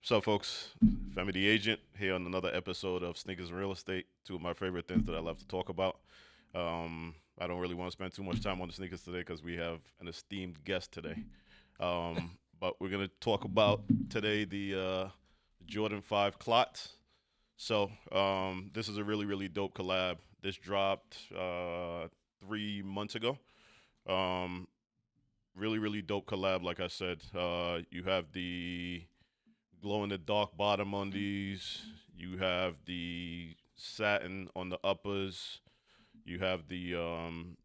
So, folks, Femi the Agent here on another episode of Sneakers and Real Estate. Two of my favorite things that I love to talk about. I don't really want to spend too much time on the sneakers today because we have an esteemed guest today. But we're going to talk about today the Jordan 5 Clot. So, this is a really, really dope collab. This dropped 3 months ago. Um, Really, really dope collab, like I said. You have the glow in the dark bottom on these. You have the satin on the uppers. You have the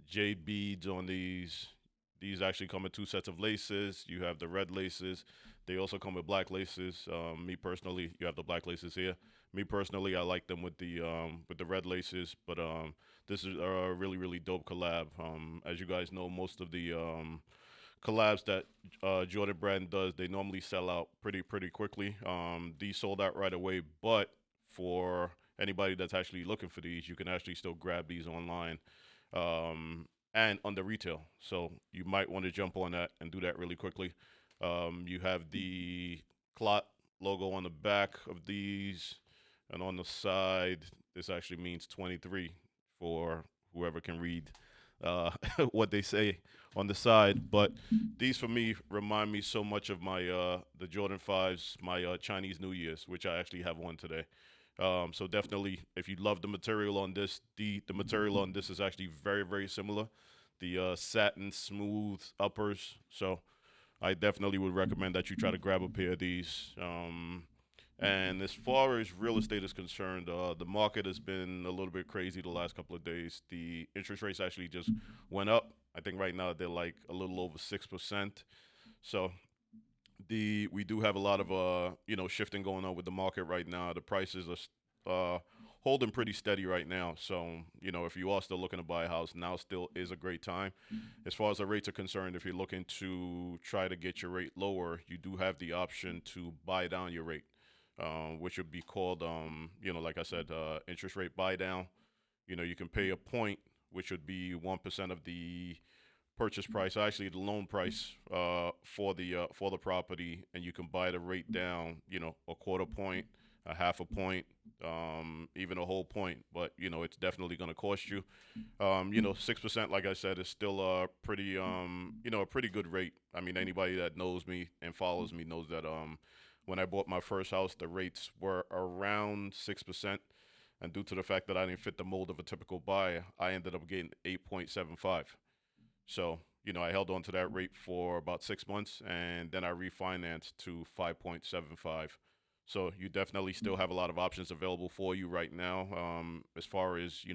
jade beads on these. These actually come with two sets of laces. You have the red laces. They also come with black laces. Me personally, you have the black laces here. Me personally, I like them with the red laces. But this is a really really dope collab. As you guys know, most of the collabs that Jordan Brand does, they normally sell out pretty quickly. These sold out right away, but for anybody that's actually looking for these, you can actually still grab these online and under retail. So you might want to jump on that and do that really quickly. You have the Clot logo on the back of these, and on the side, this actually means 23 for whoever can read what they say on the side. But these for me remind me so much of my the Jordan fives, my Chinese New Year's, which I actually have one today. So definitely, if you love the material on this, the material on this is actually very similar. The satin smooth uppers. So I definitely would recommend that you try to grab a pair of these. And as far as real estate is concerned, the market has been a little bit crazy the last couple of days. The interest rates actually just went up. I think right now they're like a little over 6%. So the we do have a lot of shifting going on with the market right now. The prices are holding pretty steady right now. So if you are still looking to buy a house, now still is a great time. As far as the rates are concerned, if you're looking to try to get your rate lower, you do have the option to buy down your rate, which would be called, like I said, interest rate buy down. You can pay a point, which would be 1% of the purchase price, actually the loan price for the property, and you can buy the rate down, a quarter point, a half a point, even a whole point. But it's definitely going to cost you. 6%, like I said, is still a pretty good rate. I mean, anybody that knows me and follows me knows that when I bought my first house, the rates were around 6%. And due to the fact that I didn't fit the mold of a typical buyer, I ended up getting 8.75. So, I held on to that rate for about 6 months, and then I refinanced to 5.75. So you definitely still have a lot of options available for you right now, as far as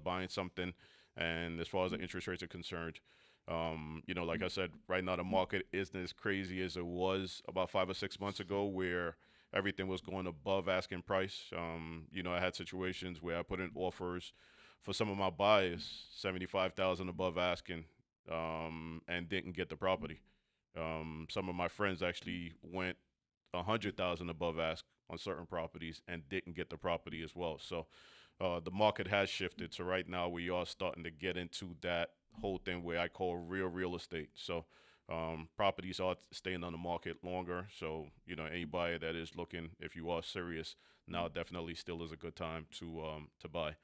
buying something, and as far as the interest rates are concerned. Like I said, right now the market isn't as crazy as it was about 5 or 6 months ago, where everything was going above asking price. I had situations where I put in offers for some of my buyers, 75,000 above asking, and didn't get the property. Some of my friends actually went 100,000 above ask on certain properties and didn't get the property as well. So the market has shifted. So right now we are starting to get into that whole thing where I call real estate. So properties are staying on the market longer. So any buyer that is looking, if you are serious, now definitely still is a good time to buy.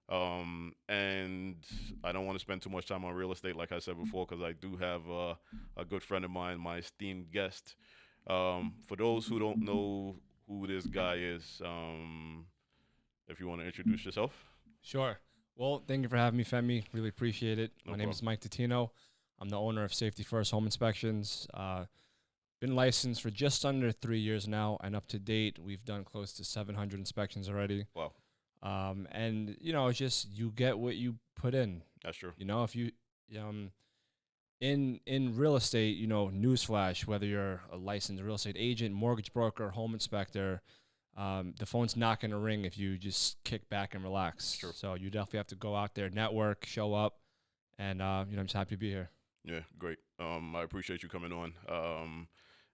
And I don't want to spend too much time on real estate, like I said before, because I do have a good friend of mine, my esteemed guest. For those who don't know who this guy is, if you want to introduce yourself. Sure. Well, thank you for having me, Femi. Really appreciate it. No My name is problem. Mike Totino. I'm the owner of Safety First Home Inspections. Been licensed for just under 3 years now, and up to date, we've done close to 700 inspections already. Wow, And it's just you get what you put in. that's true. If you um, in real estate, newsflash, whether you're a licensed real estate agent, mortgage broker, home inspector, the phone's not going to ring if you just kick back and It's relax. true. So you definitely have to go out there, network, show up, and I'm just happy to be here. Yeah, great. I appreciate you coming on.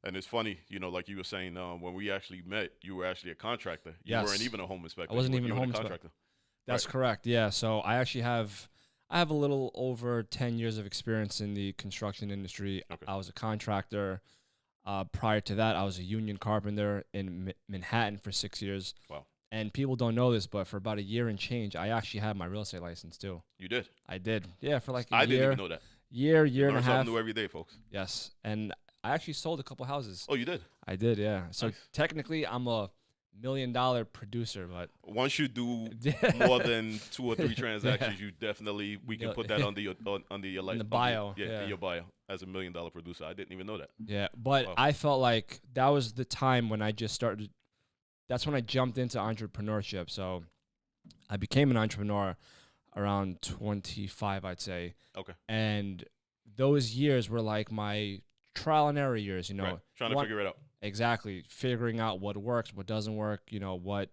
And it's funny, like you were saying, when we actually met, you were actually a contractor. You weren't Yes, even a home inspector. I wasn't even You a were a home inspector. contractor. Right. That's correct. Yeah. So I have a little over 10 years of experience in the construction industry. Okay. I was a contractor. Prior to that, I was a union carpenter in Manhattan for 6 years. Wow. And people don't know this, but for about a year and change, I actually had my real estate license too. You did. I did. Yeah, for like a I didn't even year, know that. year, You year and a learn something half. new every day, folks. Yes. And I actually sold a couple houses. Oh, you did. I did, yeah. So Nice. technically, I'm a $1 million producer, but Once you do more than 2 or 3 transactions, you definitely we can Mil- put that under your in the under bio. yeah, Yeah. in your bio as $1 million producer. I didn't even know that. Yeah. But Wow. I felt like that was the time when I just started. That's when I jumped into entrepreneurship. So I became an entrepreneur around 25, I'd say. Okay. And those years were like my trial and error years, Right. Trying to One- figure it out. exactly, figuring out what works, what doesn't work, what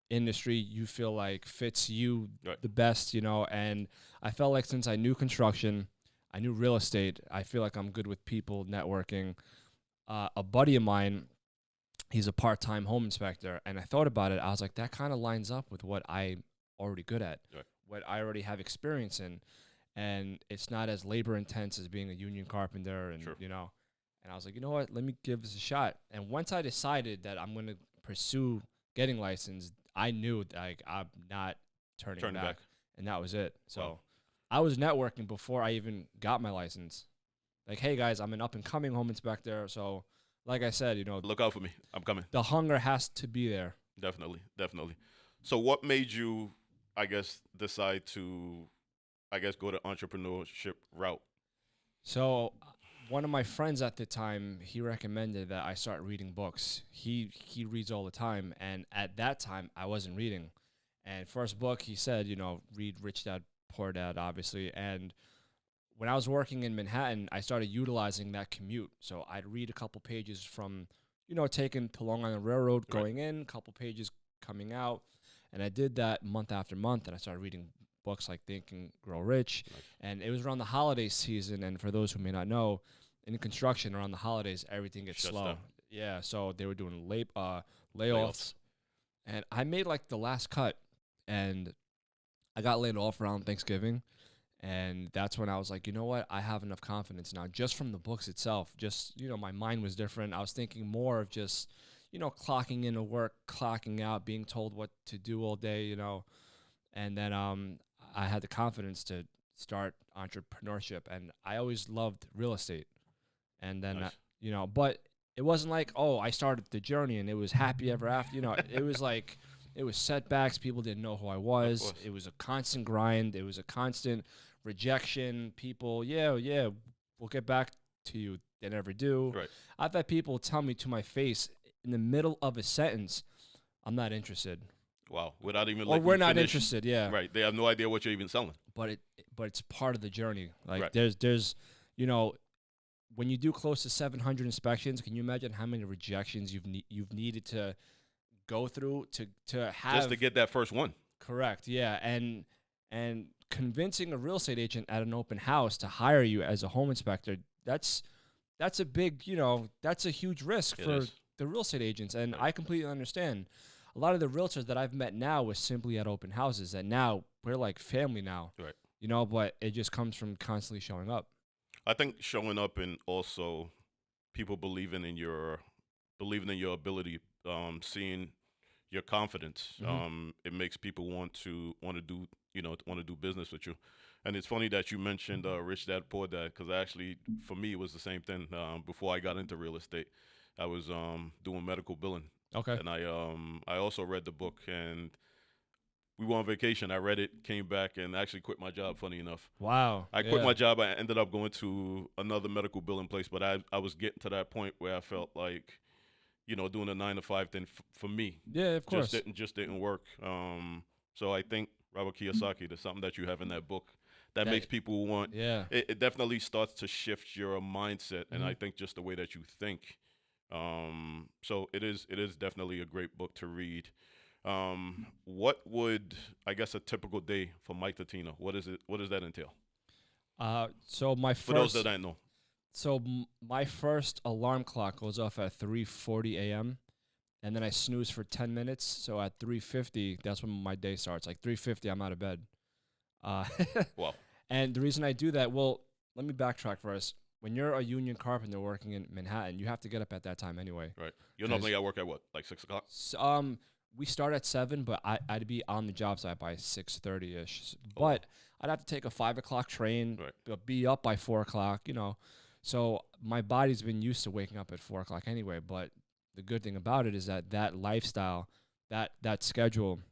industry you feel like fits you Right. the best, and I felt like since I knew construction, I knew real estate, I feel like I'm good with people, networking. A buddy of mine, he's a part-time home inspector, and I thought about it. I was like, that kind of lines up with what I'm already good at, Right. what I already have experience in, and it's not as labor intense as being a union carpenter, and Sure. And I was like, you know what? Let me give this a shot. And once I decided that I'm going to pursue getting licensed, I knew like I'm not turning back, and that was it. So Wow. I was networking before I even got my license. Like, hey guys, I'm an up and coming home inspector, so. Like I said, Look out for me. I'm coming. the hunger has to be there. Definitely. Definitely. So what made you, I guess, decide to, I guess, go the entrepreneurship route? So one of my friends at the time, he recommended that I start reading books. He reads all the time, and at that time I wasn't reading. And first book he said, read Rich Dad Poor Dad, obviously. And when I was working in Manhattan, I started utilizing that commute. So I'd read a couple pages from, taking to Long Island Railroad, Right. going in, a couple pages coming out. And I did that month after month. And I started reading books like Think and Grow Rich. Nice. And it was around the holiday season. And for those who may not know, in construction around the holidays, everything gets Shuts slow. down. Yeah. So they were doing layoffs. And I made like the last cut. And I got laid off around Thanksgiving. And that's when I was like, you know what? I have enough confidence now just from the books itself. Just, my mind was different. I was thinking more of just, clocking into work, clocking out, being told what to do all day, And then I had the confidence to start entrepreneurship. And I always loved real estate. And then, Nice. But it wasn't like, oh, I started the journey and it was happy ever after. It was like, it was setbacks. People didn't know who I was. course. It was a constant grind. It was a constant rejection. People, yeah, we'll get back to you. They never do. Right. I've had people tell me to my face in the middle of a sentence, I'm not interested. Wow. Without even Or letting we're you not finish. interested, yeah. Right. They have no idea what you're even selling. But it's part of the journey. Like Right. there's when you do close to 700 inspections, can you imagine how many rejections you've needed to go through to have Just to get that first one. correct, yeah, and convincing a real estate agent at an open house to hire you as a home inspector, that's a big, that's a huge risk It for is. the real estate agents, and Right. I completely understand. A lot of the realtors that I've met now was simply at open houses, and now we're like family now, Right. but it just comes from constantly showing up. I think showing up and also people believing in your ability, seeing your confidence, Mhm. it makes people want to do business with you. And it's funny that you mentioned Rich Dad Poor Dad because actually for me it was the same thing. Before I got into real estate, I was doing medical billing, Okay. and I also read the book and. We were on vacation. I read it, came back, and actually quit my job. Funny enough, Wow. I quit my job. I ended up going to another medical billing place, but I was getting to that point where I felt like, doing a 9 to 5 thing for me Yeah, of course. just didn't work. So I think Robert Kiyosaki, there's something that you have in that book that makes people want. Yeah. It definitely starts to shift your mindset, and I Mhm. think just the way that you think. So it is definitely a great book to read. What would I guess a typical day for Mike Totino? What is it? What does that entail? So my For those first that I know. my first alarm clock goes off at 3:40 a.m. and then I snooze for 10 minutes. So at 3:50, that's when my day starts. Like 3:50, I'm out of bed. Uh, Wow. and the reason I do that, well, let me backtrack first. when you're a union carpenter working in Manhattan, you have to get up at that time anyway. Right. You're 'Cause normally at work at what, like 6 o'clock? We start at 7, but I'd be on the job site by 6:30 ish. Oh, wow. But I'd have to take a 5 o'clock train, Right. be up by 4 o'clock. So my body's been used to waking up at 4 o'clock anyway. But the good thing about it is that lifestyle, that schedule,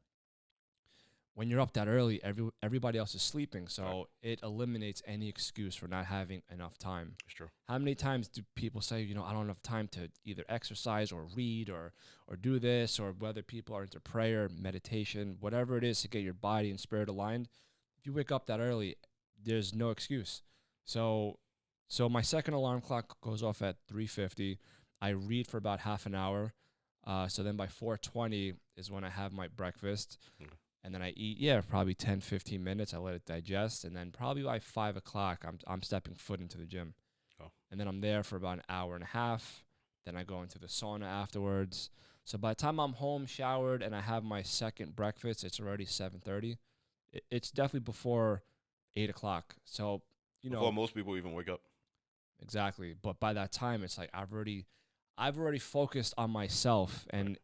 when you're up that early, everybody else is sleeping, so it eliminates any excuse for not having enough time. It's true. How many times do people say, I don't have time to either exercise or read or do this, or whether people are into prayer, meditation, whatever it is to get your body and spirit aligned? If you wake up that early, there's no excuse. So my second alarm clock goes off at 3:50. I read for about half an hour. So then by 4:20 is when I have my breakfast. Okay. And then I eat, probably 10, 15 minutes. I let it digest. And then probably by 5 o'clock, I'm stepping foot into the gym. Oh. And then I'm there for about an hour and a half. Then I go into the sauna afterwards. So by the time I'm home, showered, and I have my second breakfast, it's already 7:30. It's definitely before 8 o'clock. So, Before most people even wake up. Exactly. But by that time, it's like I've already focused on myself and,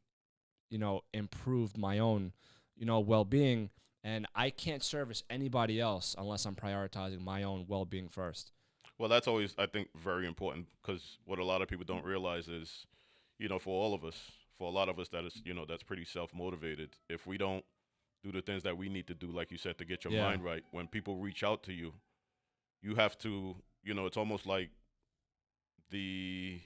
improved my own well-being, and I can't service anybody else unless I'm prioritizing my own well-being first. Well, that's always, I think, very important, because what a lot of people don't realize is, for all of us, for a lot of us that is, that's pretty self-motivated. If we don't do the things that we need to do, like you said, to get your mind right, when people reach out to you, you have to, it's almost like the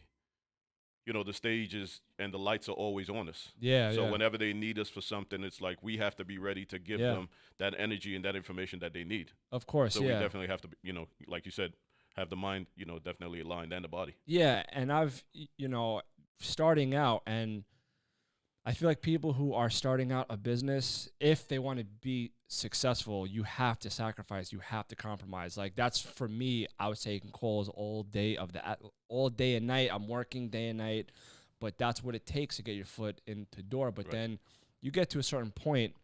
the stages and the lights are always on us. Yeah. So whenever they need us for something, it's like we have to be ready to give them that energy and that information that they need. Of course, So we definitely have to, like you said, have the mind, definitely aligned, and the body. Yeah, and I've, starting out, and I feel like people who are starting out a business, if they want to be successful, you have to sacrifice, you have to compromise. Like, that's for me. I was taking calls all day and night. I'm working day and night, but that's what it takes to get your foot into the door. But then you get to a certain point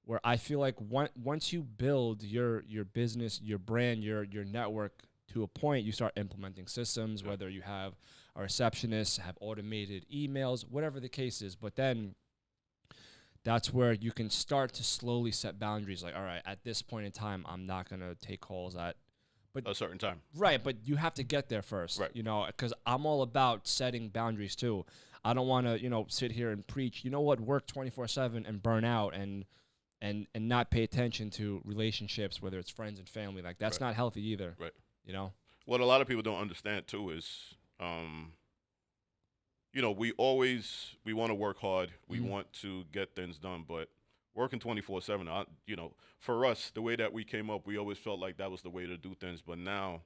where I feel like once you build your business, your brand, your network to a point, you start implementing systems, whether you have a receptionist, have automated emails, whatever the case is. But then that's where you can start to slowly set boundaries. Like, all right, at this point in time, I'm not going to take calls at a certain time. Right, but you have to get there first, because I'm all about setting boundaries too. I don't want to, sit here and preach, work 24/7 and burn out and not pay attention to relationships, whether it's friends and family. Like, that's not healthy either. Right. What a lot of people don't understand too is, we want to work hard. We want to get things done, but working 24/7, for us, the way that we came up, we always felt like that was the way to do things. But now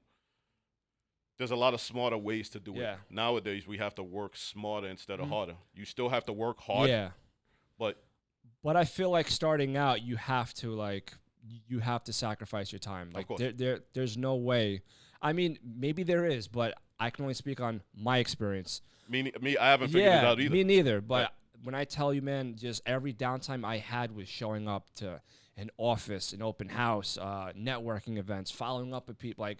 there's a lot of smarter ways to do it. Nowadays, we have to work smarter instead of harder. You still have to work hard. But I feel like starting out, you have to sacrifice your time. Like, there's no way. I mean, maybe there is, but I can only speak on my experience. Me, I haven't figured it out either. Me neither. But when I tell you, man, just every downtime I had was showing up to an office, an open house, networking events, following up with people, like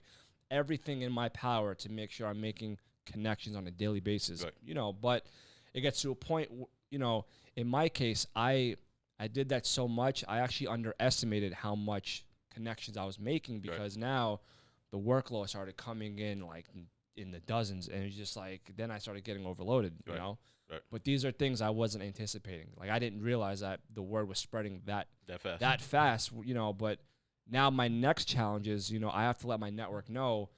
everything in my power to make sure I'm making connections on a daily basis. But it gets to a point, in my case, I did that so much, I actually underestimated how much connections I was making, because now the workload started coming in like in the dozens, and it's just like, then I started getting overloaded, But these are things I wasn't anticipating. Like, I didn't realize that the word was spreading that fast, but now my next challenge is, I have to let my network know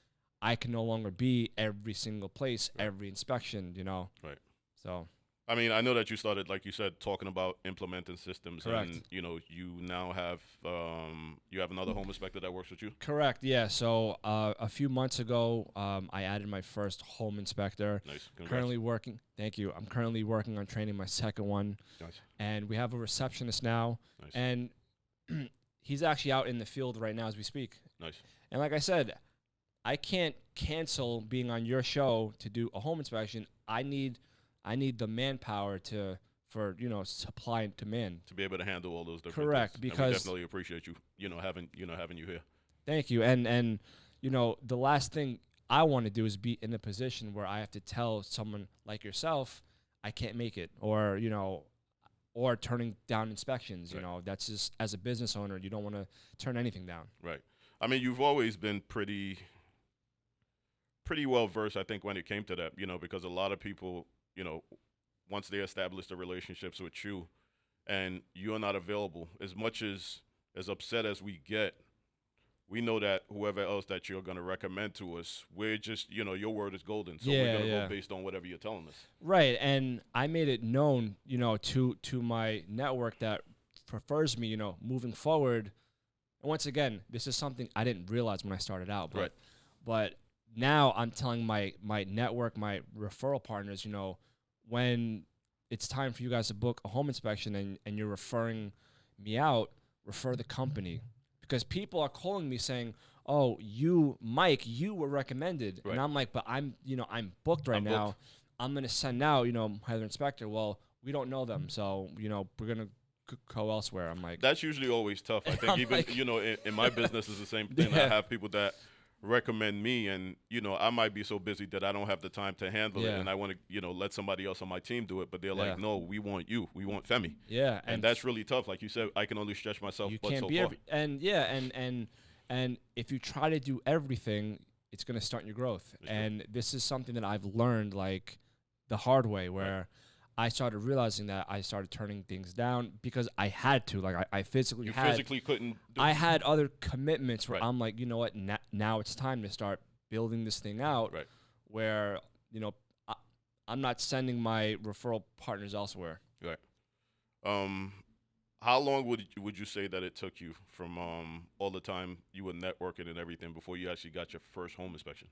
I can no longer be every single place, every inspection, Right. So, I mean, I know that you started, like you said, talking about implementing systems. Correct. And, you now have another home inspector that works with you? Correct, yeah. So a few months ago, I added my first home inspector. Nice. Congrats. Currently working. Thank you. I'm currently working on training my second one. Nice. And we have a receptionist now. Nice. And he's actually out in the field right now as we speak. Nice. And like I said, I can't cancel being on your show to do a home inspection. I need the manpower for supply and demand to be able to handle all those different Correct, things. because and we definitely appreciate you, having you here. Thank you. And the last thing, I want to do is be in a position where I have to tell someone like yourself, I can't make it, or or turning down inspections. Right. That's just, as a business owner, you don't want to turn anything down. Right. I mean, you've always been pretty well versed, I think, when it came to that. Because a lot of people, once they establish the relationships with you, and you're not available, as much as upset as we get, we know that whoever else that you're going to recommend to us, we're just, your word is golden. So we're Yeah, going to yeah. go based on whatever you're telling us. Right, and I made it known, to my network that prefers me, moving forward. And once again, this is something I didn't realize when I started out, but Right. but now I'm telling my network, my referral partners, when it's time for you guys to book a home inspection and you're referring me out, refer the company, because people are calling me saying, "Oh, you, Mike, you were recommended," Right. and I'm like, "But I'm booked right I'm now. booked. I'm gonna send out, Heather Inspector." Well, we don't know them, so we're gonna go elsewhere. I'm like, That's usually always tough. I think I'm even, like- in my business is the same thing. I Yeah. have people that recommend me, and I might be so busy that I don't have the time to handle it, Yeah. and I want to let somebody else on my team do it, but they're Yeah. like, no, we want you, we want Femi. yeah, And that's really tough. Like you said, I can only stretch myself you but can't so be far. and if you try to do everything, it's going to stunt your growth. For sure. And this is something that I've learned like the hard way, where I started realizing that I started turning things down because I had to. Like I physically You had physically couldn't do I it. had other commitments where Right. I'm like, you know what, now it's time to start building this thing out. Right. Where I, I'm not sending my referral partners elsewhere. Right. How long would you say that it took you from all the time you were networking and everything before you actually got your first home inspection?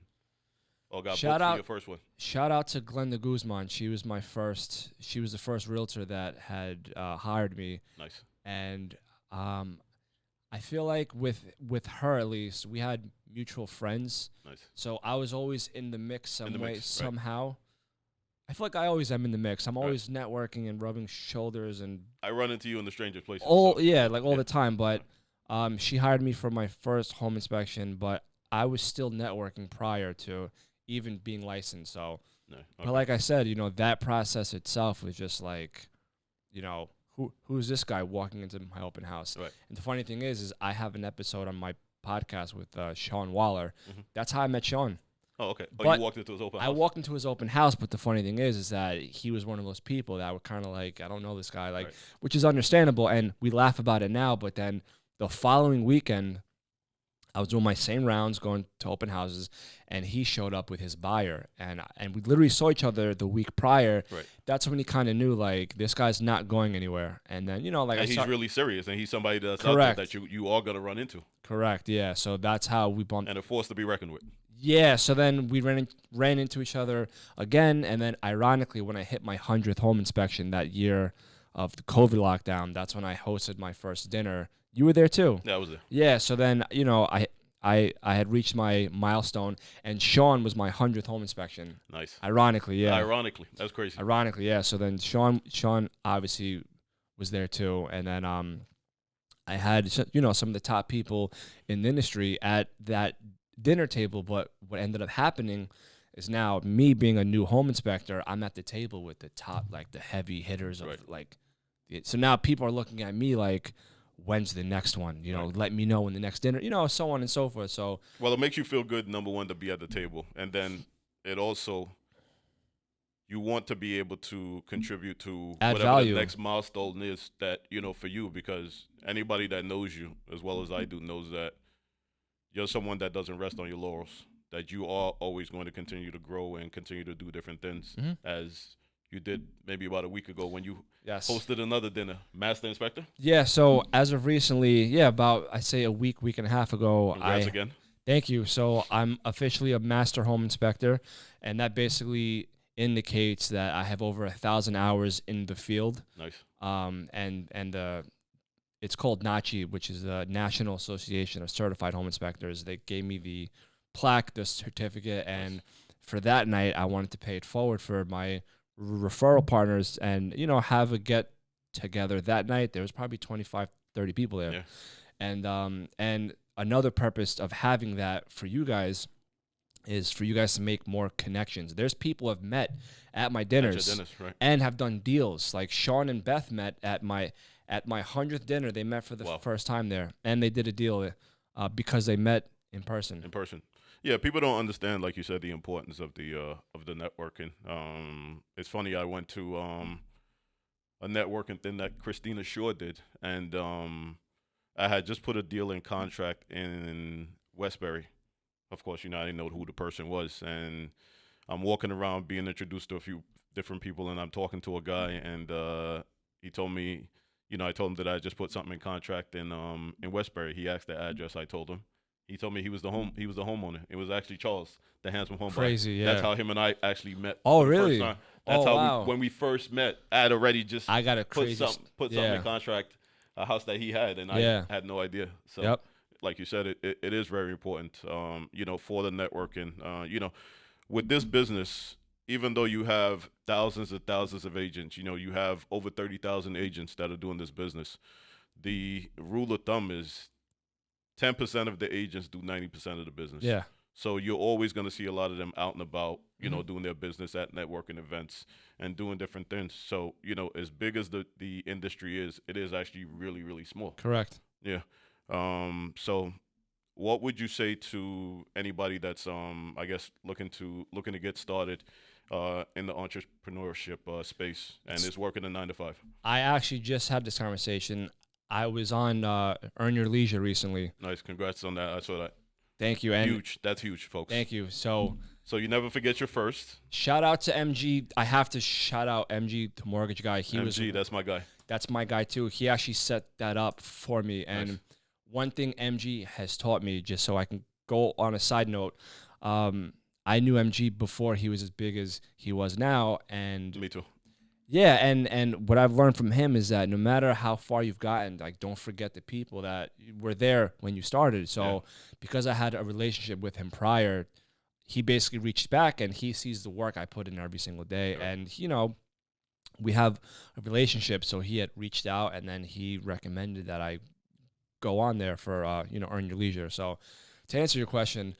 Or got Shout booked for out- your first one? Shout out to Glenda Guzman. She was the first realtor that had hired me, Nice. and I feel like with her at least, we had mutual friends, Nice. so I was always in the mix some In the way, mix, right. somehow. I feel like I always am in the mix. I'm Right. always networking and rubbing shoulders and I run into you in the strangest places. all so- all yeah. the time. But she hired me for my first home inspection, but I was still networking prior to even being licensed. So, No, okay. but like I said, that process itself was just like, who's this guy walking into my open house? Right. And the funny thing is I have an episode on my podcast with Sean Waller. Mhm. That's how I met Sean. Oh, okay. Oh, But you walked into his open I house. walked into his open house, but the funny thing is that he was one of those people that were kind of like, I don't know this guy, like, Right. which is understandable, and we laugh about it now. But then the following weekend, I was doing my same rounds, going to open houses, and he showed up with his buyer, and we literally saw each other the week prior. Right. That's when he kind of knew, like, this guy's not going anywhere. And then like And I he's start, really serious, and he's somebody that's out Correct. there that you are going to run into, correct, yeah. So that's how we bumped. and a force to be reckoned with. Yeah, so then we ran into each other again, and then ironically, when I hit my 100th home inspection that year of the COVID lockdown, that's when I hosted my first dinner. You were there too. Yeah, I was there. Yeah, so then I had reached my milestone, and Sean was my 100th home inspection. Nice. Ironically, yeah. Ironically, that's crazy. Ironically, yeah. So then Sean obviously was there too, and then I had some of the top people in the industry at that dinner table. But what ended up happening is now me being a new home inspector, I'm at the table with the top, like the heavy hitters of Right. like. So now people are looking at me like, when's the next one? Right. Let me know when the next dinner. So on and so forth. So Well, it makes you feel good, number one, to be at the table, and then it also, you want to be able to contribute to Add whatever value. the next milestone is that for you, because anybody that knows you as well as I do knows that you're someone that doesn't rest on your laurels, that you are always going to continue to grow and continue to do different things, Mhm. as you did maybe about a week ago when you yes. hosted another dinner. Master Inspector, Yeah, so as of recently, about I say a week and a half ago, congrats again. Thank you. So I'm officially a master home inspector, and that basically indicates that I have over 1,000 hours in the field. Nice. It's called NACHI, which is the National Association of Certified Home Inspectors. They gave me the plaque, the certificate, and for that night, I wanted to pay it forward for my referral partners and, have a get together that night. There was probably 25, 30 people there. Yeah. And another purpose of having that for you guys is for you guys to make more connections. There's people I've met at my At your dinners dentist, right? and have done deals. Like Sean and Beth met at my 100th dinner. They met for the Wow. first time there, and they did a deal because they met in person. In person. Yeah, people don't understand, like you said, the importance of the networking. It's funny. I went to a networking thing that Christina Shaw did, and I had just put a deal in contract in Westbury. Of course, I didn't know who the person was, and I'm walking around being introduced to a few different people, and I'm talking to a guy, and he told me, I told him that I just put something in contract in Westbury. He asked the address. I told him. He told me he was the homeowner. It was actually Charles, the handsome home buyer. Crazy, yeah. That's how him and I actually met. Oh, for the really? First time. That's Oh, how wow. when we first met. I had already just I got a put crazy something yeah. in contract, a house that he had, and Yeah. I had no idea. So, Yep. like you said, it is very important. For the networking. With this business, even though you have thousands and thousands of agents, you have over 30,000 agents that are doing this business. The rule of thumb is 10% of the agents do 90% of the business. Yeah. So you're always going to see a lot of them out and about, Mhm. doing their business at networking events and doing different things. So, as big as the industry is, it is actually really, really small. Correct. Yeah. So what would you say to anybody that's I guess looking to get started in the entrepreneurship space and is working a 9 to 5? I actually just had this conversation. I was on Earn Your Leisure recently. Nice. Congrats on that. I saw that. Thank you. And Huge. That's huge, folks. thank you. So So you never forget your first. shout out to MG. I have to shout out MG, the mortgage guy. MG, that's my guy. That's my guy too. He actually set that up for me. And Nice. one thing MG has taught me, just so I can go on a side note, I knew MG before he was as big as he was now. And Me too. yeah, and what I've learned from him is that no matter how far you've gotten, like don't forget the people that were there when you started. So because I had a relationship with him prior, he basically reached back and he sees the work I put in every single day. Sure. And we have a relationship. So he had reached out and then he recommended that I go on there for Earn Your Leisure. So to answer your question,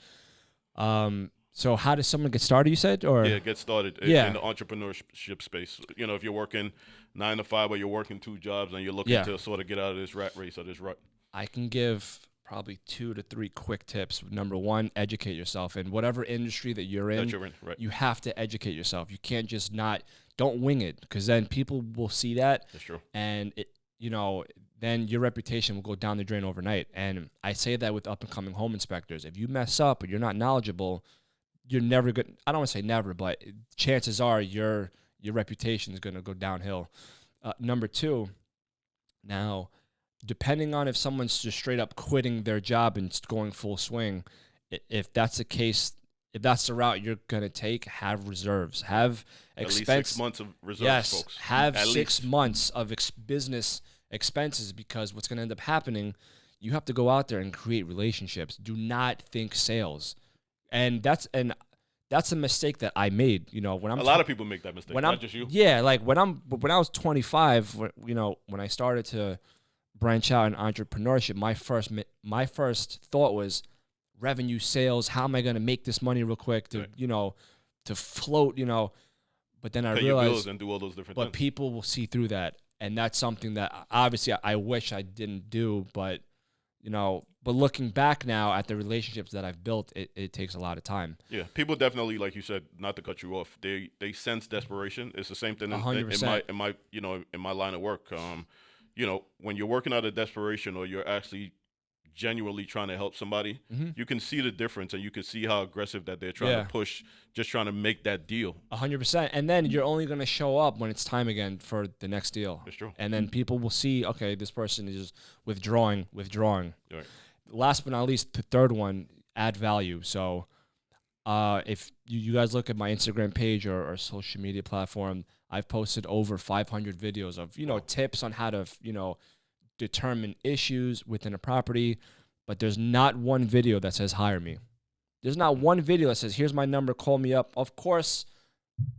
so how does someone get started, you said? Or Yeah, get started Yeah. in the entrepreneurship space. If you're working 9 to 5 or you're working 2 jobs and you're looking Yeah. to sort of get out of this rat race or this rut. I can give probably 2 to 3 quick tips. Number one, educate yourself in whatever industry that you're in. That you're in, right? You have to educate yourself. You can't just don't wing it, because then people will see that That's true. and then your reputation will go down the drain overnight. And I say that with up and coming home inspectors. If you mess up or you're not knowledgeable, you're never good. I don't want to say never, but chances are your reputation is going to go downhill. Number two, now, depending on if someone's just straight up quitting their job and going full swing, if that's the case, if that's the route you're going to take, have reserves. Have At least expense. 6 months of reserves, Yes, folks. have At 6 least. months of business expenses, because what's going to end up happening, you have to go out there and create relationships. Do not think sales. And that's a mistake that I made. When I'm A lot of people make that mistake, when not I'm just you. yeah, like when I was 25, when I started to branch out in entrepreneurship, my first thought was revenue, sales. How am I going to make this money real quick to Right. to float? But then I Pay your bills realized, and do all those different but things. people will see through that, and that's something that obviously I wish I didn't do. But but looking back now at the relationships that I've built, it takes a lot of time. Yeah, people definitely, like you said, not to cut you off. They sense desperation. It's the same thing in 100%. my line of work. When you're working out of desperation or you're actually genuinely trying to help somebody, Mhm. you can see the difference and you can see how aggressive that they're trying Yeah. to push, just trying to make that deal. 100%. And then you're only going to show up when it's time again for the next deal. That's true. And then people will see, okay, this person is withdrawing. Right. Last but not least, the third one, add value. So if you guys look at my Instagram page or social media platform, I've posted over 500 videos of, tips on how to, determine issues within a property. But there's not one video that says hire me. There's not one video that says, here's my number, call me up. Of course,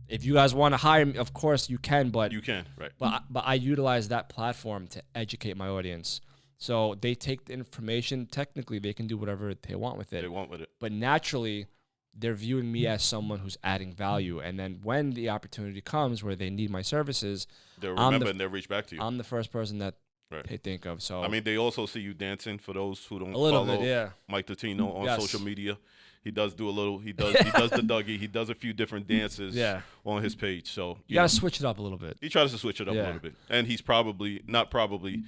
if you guys want to hire me, of course you can. But You can, right. but I utilize that platform to educate my audience. So they take the information. Technically, they can do whatever they want with They it. want with it. But naturally, they're viewing me as someone who's adding value. And then when the opportunity comes where they need my services, They'll I'm remember the and they'll reach back to you. I'm the first person that Right. they think of. So I mean, they also see you dancing. For those who don't a little bit, follow yeah. Mike Totino on Yes. social media, he does do a little. He does the Dougie. He does a few different dances Yeah. on his page. So You gotta switch it up a little bit. he tries to switch it up a Yeah. little bit, and he's probably not probably.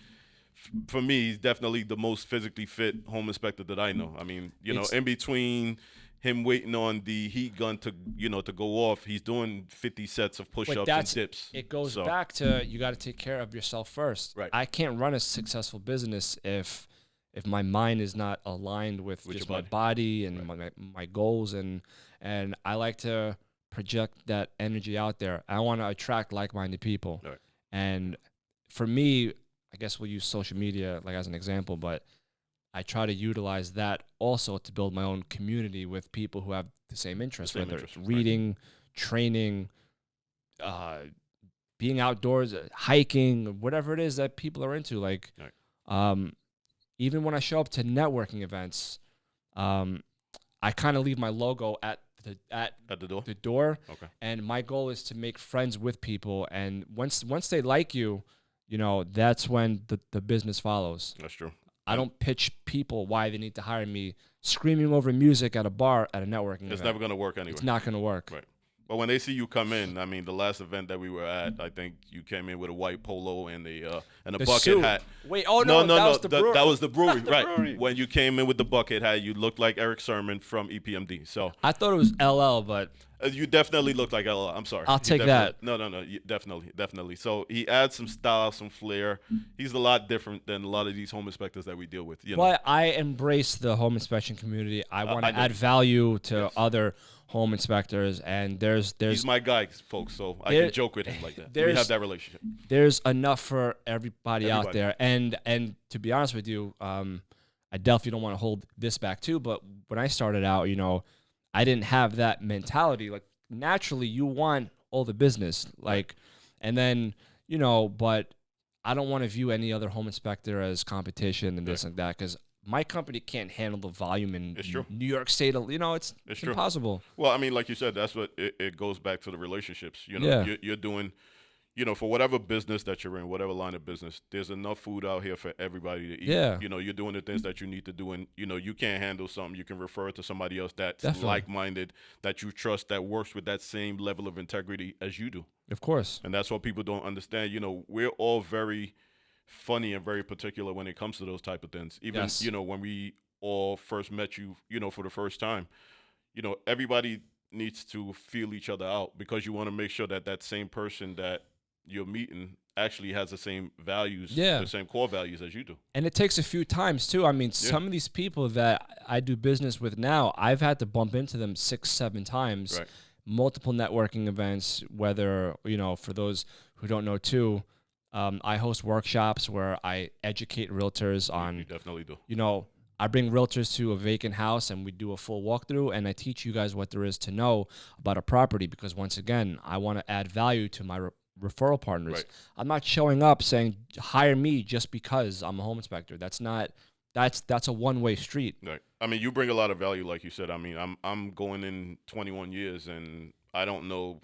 For me, he's definitely the most physically fit home inspector that I know. I mean, It's- in between him waiting on the heat gun to to go off, he's doing 50 sets of push-ups and that's dips. It goes So, back to you got to take care of yourself first. Right. I can't run a successful business if my mind is not aligned with With just your my body and Right. my goals, and I like to project that energy out there. I want to attract like-minded people. Right. And for me, I guess we'll use social media like as an example, but I try to utilize that also to build my own community with people who have the same interests, same whether interests, it's right. reading, training, being outdoors, hiking, whatever it is that people are into. Like, Right. even when I show up to networking events, I kind of leave my logo at At the door. the door, Okay. and my goal is to make friends with people. And once they like you, that's when the business follows. That's true. I don't pitch people why they need to hire me screaming over music at a bar at a networking It's event. never gonna work anyway. It's not going to work. Right. But when they see you come in, I mean, the last event that we were at, I think you came in with a white polo and a The bucket suit. hat. Wait, oh no, that was the brewery. That was the brewery, The right? brewery. When you came in with the bucket hat, you looked like Eric Sermon from EPMD. So I thought it was LL, but you definitely look like LL. I'm sorry. I'll You take definitely- that. No. Definitely. So he adds some style, some flair. He's a lot different than a lot of these home inspectors that we deal with. Well, I embrace the home inspection community. I want I to know add you. value to Yes. other home inspectors, and there's He's my guy, folks. So I There- can joke with him like that. We there's- have that relationship. there's enough for everybody out Everybody. there. And to be honest with you, I definitely don't want to hold this back too. But when I started out, I didn't have that mentality. Like, naturally, you want all the business, like, and then but I don't want to view any other home inspector as competition and this and that, because my company can't handle the volume in It's true. New York State. It's It's true. impossible. Well, I mean, like you said, that's what it goes back to the relationships. Yeah. You're doing, for whatever business that you're in, whatever line of business, there's enough food out here for everybody to eat. Yeah. You're doing the things that you need to do, and you can't handle something, you can refer it to somebody else that's Definitely. like-minded, that you trust, that works with that same level of integrity as you do. Of course. And that's what people don't understand. We're all very funny and very particular when it comes to those type of things. Even Yes. when we all first met you, for the first time, everybody needs to feel each other out, because you want to make sure that that same person that you're meeting actually has the same values, Yeah. the same core values as you do. And it takes a few times too. I mean, some of these people that I do business with now, I've had to bump into them 6-7 times. Right. Multiple networking events, whether, for those who don't know too, I host workshops where I educate realtors You on, definitely do. I bring realtors to a vacant house and we do a full walkthrough, and I teach you guys what there is to know about a property, because once again, I want to add value to my referral partners. Right. I'm not showing up saying hire me just because I'm a home inspector. That's a one-way street. Right. I mean, you bring a lot of value, like you said. I mean, I'm going in 21 years, and I don't know,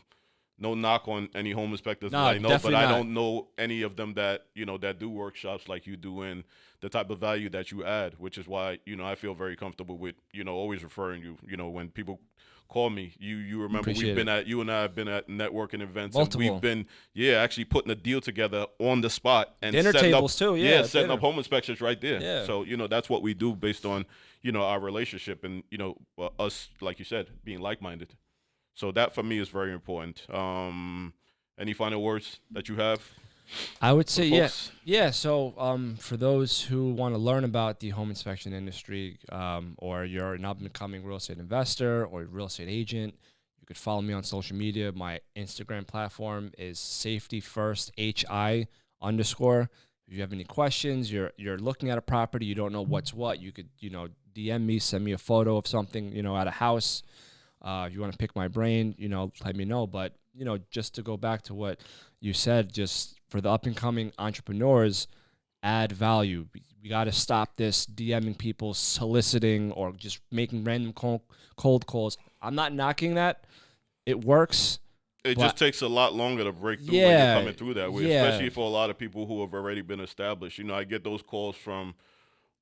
no knock on any home inspectors No, that I know, but definitely I not. don't know any of them that that do workshops like you do, and the type of value that you add, which is why I feel very comfortable with always referring you. When people call me, you remember Appreciate you and I have been at networking events, Multiple. and we've been actually putting a deal together on the spot, and Dinner setting tables up, too, yeah, setting dinner. up home inspections right there. Yeah. So that's what we do based on our relationship, and us, like you said, being like-minded. So that for me is very important. Any final words that you have? I would say, for yeah. folks? Yeah, so for those who want to learn about the home inspection industry, or you're an up-and-coming real estate investor or real estate agent, you could follow me on social media. My Instagram platform is safetyfirsthi_. If you have any questions, you're looking at a property, you don't know what's what, you could DM me, send me a photo of something at a house. If you want to pick my brain, let me know. But just to go back to what you said, just for the up-and-coming entrepreneurs, add value. We got to stop this DMing people, soliciting, or just making random cold calls. I'm not knocking that. It works. It But just takes a lot longer to break through when you're yeah, coming through that way, yeah, especially for a lot of people who have already been established. You know, I get those calls from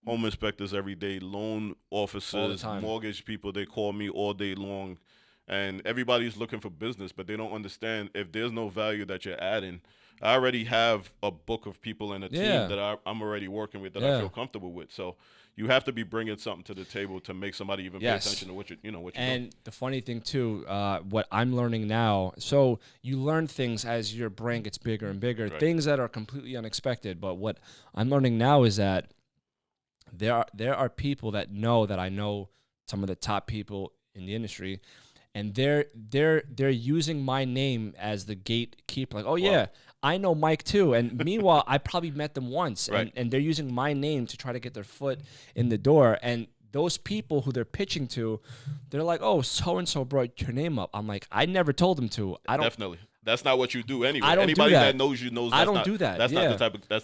home inspectors every day, loan all the officers, time. mortgage people. They call me all day long, and everybody's looking for business, but they don't understand if there's no value that you're adding. I already have a book of people and a team Yeah, that I'm already working with that I yeah. feel comfortable with. So you have to be bringing something to the table to make somebody even pay Yes. attention to what you're doing. And the funny thing too, what I'm learning now, so you learn things as your brain gets bigger and bigger, Right. things that are completely unexpected. But what I'm learning now is that there are people that know that I know some of the top people in the industry, and they're using my name as the gatekeeper. Like, oh yeah, I know Mike too. And meanwhile, I probably met them once, Right. and they're using my name to try to get their foot in the door. And those people who they're pitching to, they're like, oh, so and so brought your name up. I'm like, I never told them to. I don't. Definitely. That's not what you do anyway. I don't do Anybody that. knows you knows I that's don't not, do that, That's yeah.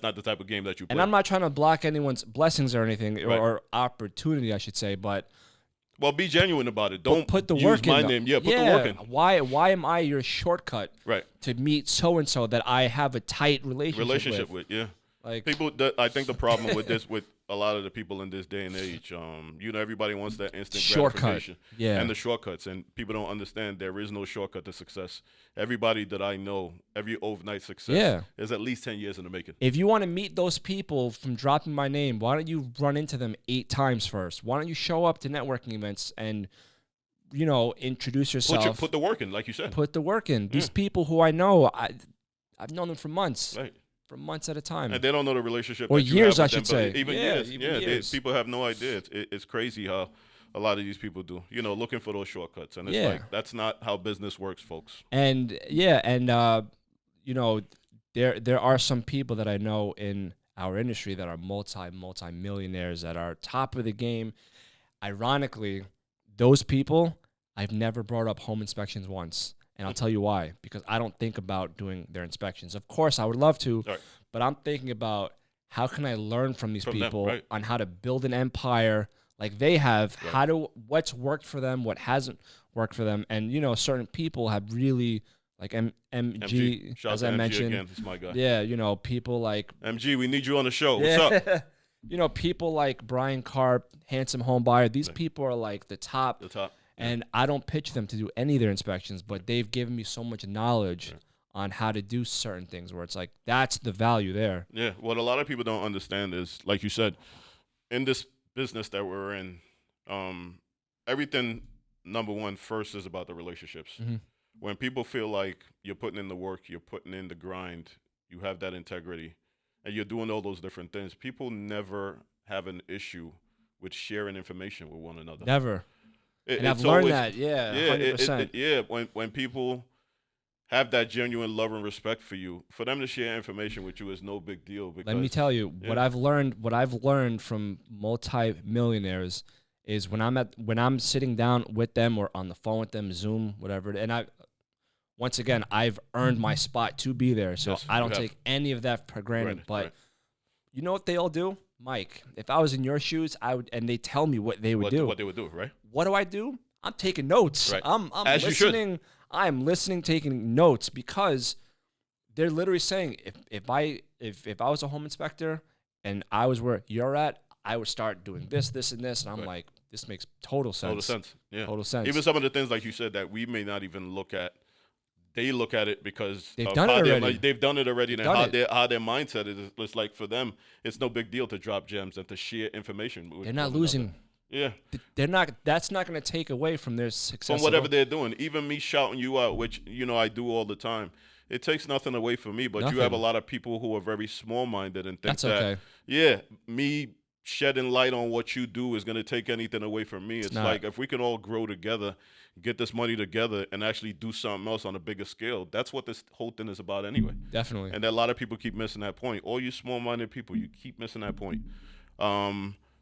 not the type of game that you play. And I'm not trying to block anyone's blessings or anything, Right. or opportunity, I should say, but Well, be genuine about it. Don't put the use work my in. name. Yeah, put the work in. Why am I your shortcut Right. to meet so and so that I have a tight relationship With, yeah. Like, People, I think the problem with this, with a lot of the people in this day and age, everybody wants that instant Shortcut. gratification. Yeah. And the shortcuts. And people don't understand there is no shortcut to success. Everybody that I know, every overnight success Yeah. is at least 10 years in the making. if you want to meet those people from dropping my name, why don't you run into them 8 times first? Why don't you show up to networking events and, introduce yourself? Put the work in, like you said. Put the work in. These people who I know, I've known them for months. Right. For months at a time. And they don't know the relationship. Or that you years, have I with should them, but say. Even Yeah, years. even Yeah, years. people have no idea. It's crazy how a lot of these people do. Looking for those shortcuts, and it's Yeah. like that's not how business works, folks. And there are some people that I know in our industry that are multi millionaires that are top of the game. Ironically, those people I've never brought up home inspections once. And I'll tell you why. Because I don't think about doing their inspections. Of course, I would love to, Right. but I'm thinking about how can I learn from these From them, people right. on how to build an empire like they have, Right. what's worked for them, what hasn't worked for them. And, certain people have really, like MG, Shout as out I to MG mentioned. again. He's my guy. Yeah, people like MG, we need you on the show. What's up? people like Brian Karp, handsome home buyer. These people are like the top. The top. And I don't pitch them to do any of their inspections, but they've given me so much knowledge Right. on how to do certain things where it's like, that's the value there. Yeah. What a lot of people don't understand is, like you said, in this business that we're in, everything, number one, first is about the relationships. Mhm. When people feel like you're putting in the work, you're putting in the grind, you have that integrity, and you're doing all those different things, people never have an issue with sharing information with one another. Never. And I've It's learned always- that, yeah, 100%. When people have that genuine love and respect for you, for them to share information with you is no big deal. Because Let me tell you, what I've learned from multi-millionaires is when I'm sitting down with them or on the phone with them, Zoom, whatever, and once again, I've earned my spot to be there, so Yes, I don't you have. take any of that for granted. Right, But right. you know what they all do? Mike, if I was in your shoes, I would, and they tell me what they would do. What they would do, right? What do? I'm taking notes. Right. I'm As you should. listening. I'm listening, taking notes because they're literally saying if I was a home inspector and I was where you're at, I would start doing this, and this, and I'm Right. like, this makes total sense. Total sense. Yeah. Total sense. Even some of the things, like you said, that we may not even look at, they look at it because They've of done how it their already. mi- they've done it already, and done how it. their mindset is. It's like for them, it's no big deal to drop gems and to share information. With They're not one losing. another. Yeah. They're not. That's not going to take away from their success. From whatever they're doing. Even me shouting you out, which I do all the time. It takes nothing away from me, but you have a Nothing. lot of people who are very small-minded and think That's that, okay. yeah, me shedding light on what you do is going to take anything away from me. It's not. like if we can all grow together, get this money together, and actually do something else on a bigger scale, that's what this whole thing is about anyway. Definitely. And a lot of people keep missing that point. All you small-minded people, you keep missing that point.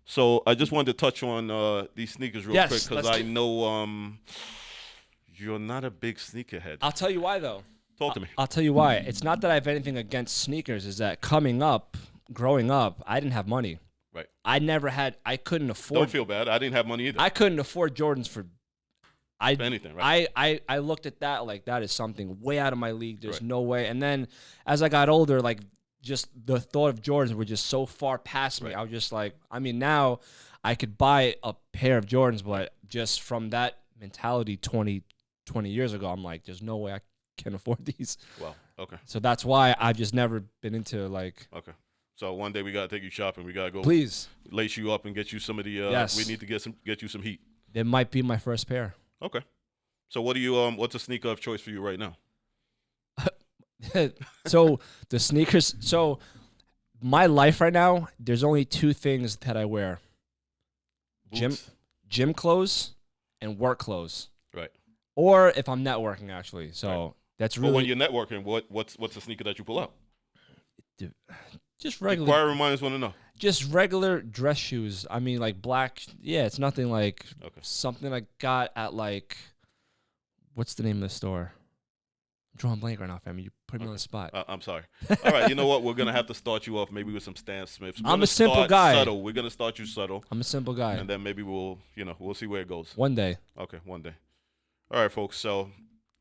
So I just wanted to touch on these sneakers real Yes, quick because let's I know you're not a big sneakerhead. I'll tell you why though. Talk to me. I'll tell you why. It's not that I have anything against sneakers. Is that growing up, I didn't have money. Right. I couldn't Don't afford. feel bad. I didn't have money either. I couldn't afford Jordans for I If anything, right? I looked at that like that is something way out of my league. There's Right. no way. And then as I got older, like just the thought of Jordans were just so far past me. Right. I was just like, I mean, now I could buy a pair of Jordans, Right. but just from that mentality 20 years ago, I'm like, there's no way I can afford these. Wow. Okay. So that's why I've just never been into like. Okay. So one day we gotta take you shopping. We gotta go Please, lace you up and get you some of the. Yes. We need to get you some heat. it might be my first pair. Okay. So what do you what's a sneaker of choice for you right now? So the sneakers. So my life right now, there's only two things that I wear: Boots. gym clothes and work clothes. Right. Or if I'm networking, actually. So Right. that's But when really you're networking, what's the sneaker that you pull out? just regular, Inquiring minds want to know. just regular dress shoes. I mean, like black. Yeah, it's nothing like Okay. something I got at like, what's the name of the store? I'm drawing a blank right now, fam. You put me on the spot. I'm sorry. All right, you know what? We're gonna have to start you off maybe with some Stan Smiths. We're I'm gonna a simple start guy. Subtle. We're gonna start you subtle, I'm a simple guy. and then maybe we'll see where it goes. One day. Okay, one day. All right, folks. So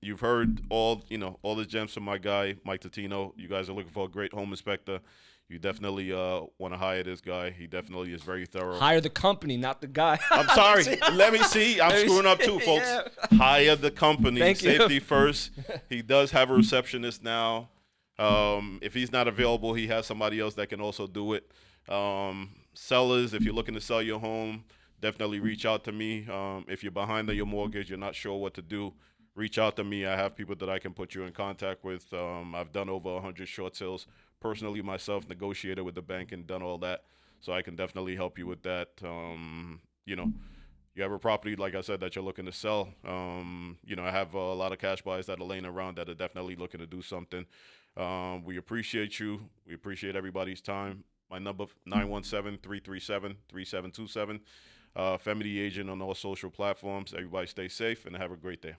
you've heard all the gems from my guy Mike Totino. You guys are looking for a great home inspector. You definitely want to hire this guy. He definitely is very thorough. Hire the company, not the guy. I'm sorry. Let me see. I'm Let me screwing up see. too, folks. Yeah. Hire the company. Thank you. Safety first. He does have a receptionist now. If he's not available, he has somebody else that can also do it. Sellers, if you're looking to sell your home, definitely reach out to me. If you're behind on your mortgage, you're not sure what to do, reach out to me. I have people that I can put you in contact with. I've done over 100 short sales personally myself, negotiated with the bank and done all that. So I can definitely help you with that. You have a property, like I said, that you're looking to sell. I have a lot of cash buyers that are laying around that are definitely looking to do something. We appreciate you. We appreciate everybody's time. My number, 917-337-3727. Femity Agent on all social platforms. Everybody stay safe and have a great day.